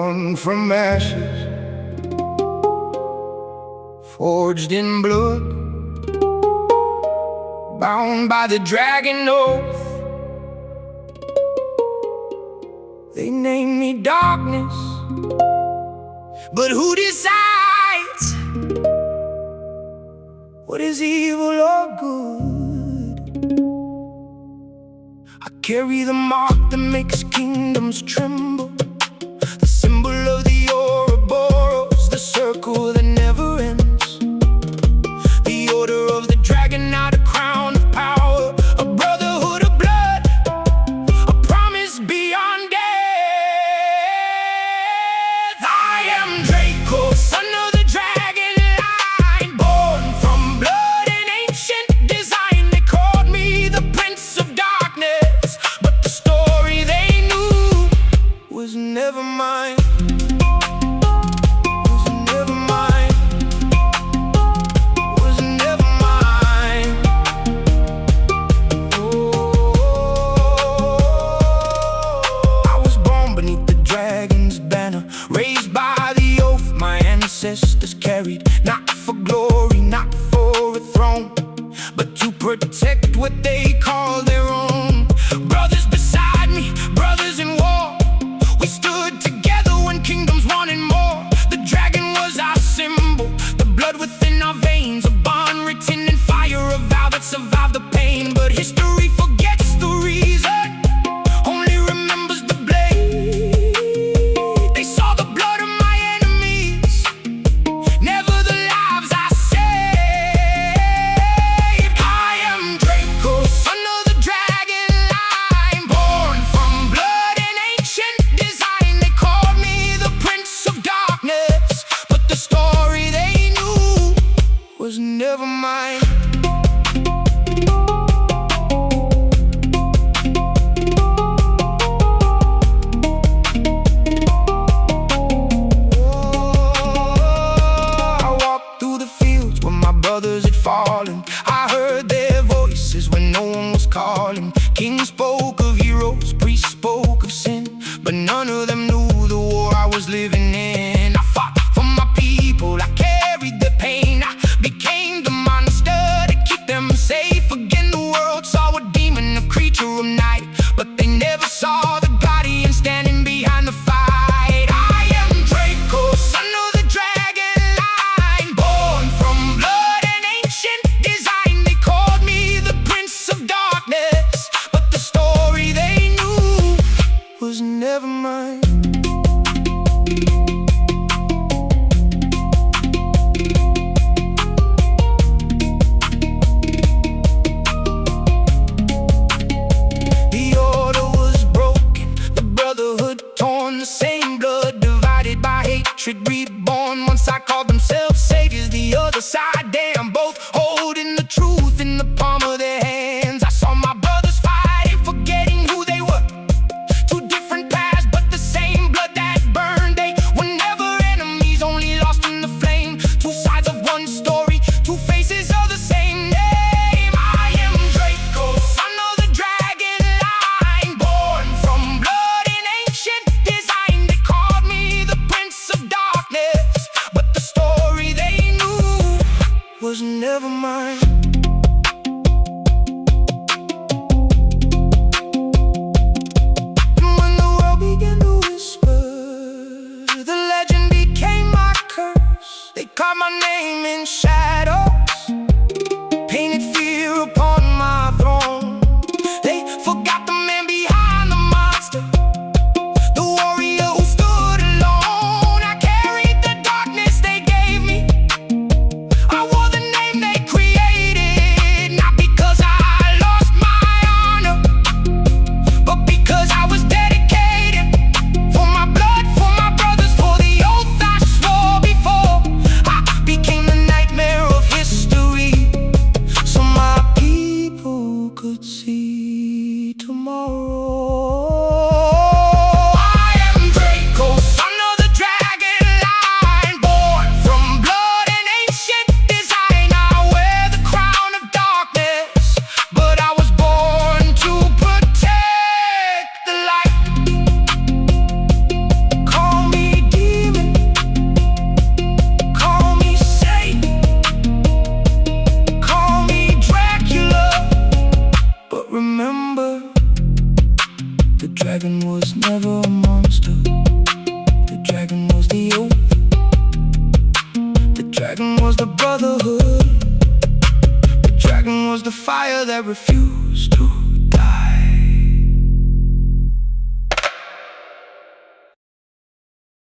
Born from ashes, forged in blood, bound by the dragon oath. They name me darkness, but who decides what is evil or good? I carry the mark that makes kingdoms tremble, the symbol of the Ouroboros, the circle that never ends, the order of the dragon, not a crown of power, a brotherhood of blood, a promise beyond death. I am Drako, son of the dragon line, born from blood and ancient design. They called me the prince of darkness, but the story they knew was never mine. Was never mine. Was never mine. Oh, I was born beneath the dragon's banner, raised by the oath my ancestors carried, not for glory, not for a throne, but to protect what they call their own. Brothers beside me, brothers in war, we stood together when kingdoms wanted more. The dragon was our symbol, the blood within our veins, a bond written in fire, a vow that survived the pain. But history forgets the reason, only remembers the blade. They saw the blood of my enemies, never the lives I saved. I am Drako, son of the dragon line, born from blood and ancient design. They called me the prince of darkness, but the story they knew was never mine. I walked through the fields where my brothers had fallen. I heard their voices when no one was calling. Kings spoke of heroes, priests spoke of sin, but none of them knew the war I was living in. I fought for my people, I carried the pain, I became the monster to keep them safe. Again the world saw a demon, a creature of night, but they never saw the guardian standing behind the fight. I am Drako, son of the dragon line, born from blood and ancient design. They called me the prince of darkness, but the story they knew was never mine. The order was broken, the brotherhood torn, the same blood divided by hatred reborn. One side called themselves saviors, the other side damn, both holding the truth in the palm of their hands. I saw my brothers fighting, forgetting who they were. Two different paths, but the same blood that burned. They were never enemies, only lost in the flame. Two sides of one story, two faces of the same name. I am Drako, son of the dragon line, born from blood and ancient design. They called me the prince of darkness, but the story they knew was never mine. And when the world began to whisper, the legend became my curse. They carved my name in shadows, painted fear upon my throne. They forgot the man behind the monster, the warrior who stood alone. I carried the darkness they gave me, I wore the name they created, not because I lost my honor, but because I was dedicated. For my blood, for my brothers, for the oath I swore before. I became the nightmare of history, so my people could see tomorrow. I am Drako, son of the dragon line, born from blood and ancient design. I wear the crown of darkness, but I was born to protect the light. Call me The dragon was never a monster. The dragon was the oath. The dragon was the brotherhood. The dragon was the fire that refused to